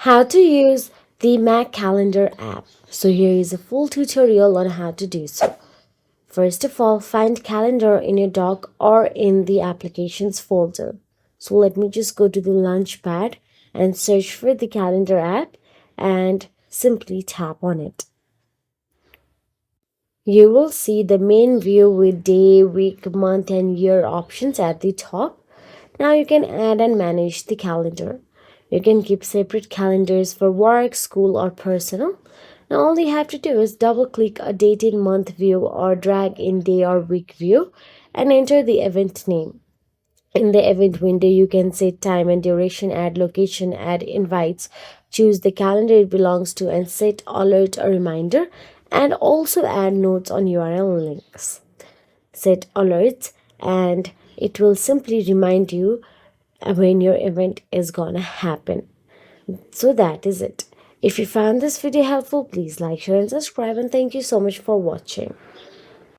How to use the Mac Calendar app. So here is a full tutorial on how to do so. First of all, find calendar in your dock or in the applications folder. So let me just go to the launchpad and search for the calendar app and simply tap on it. You will see the main view with day, week, month and year options at the top. Now you can add and manage the calendar. You can keep separate calendars for work, school or personal. Now all you have to do is double click a date in month view or drag in day or week view and enter the event name. In the event window, you can set time and duration, add location, add invites, choose the calendar it belongs to, and set alert or reminder, and also add notes on URL links. Set alerts, and it will simply remind you when your event is gonna happen. So that is it. If you found this video helpful, please like, share, and subscribe. And thank you so much for watching.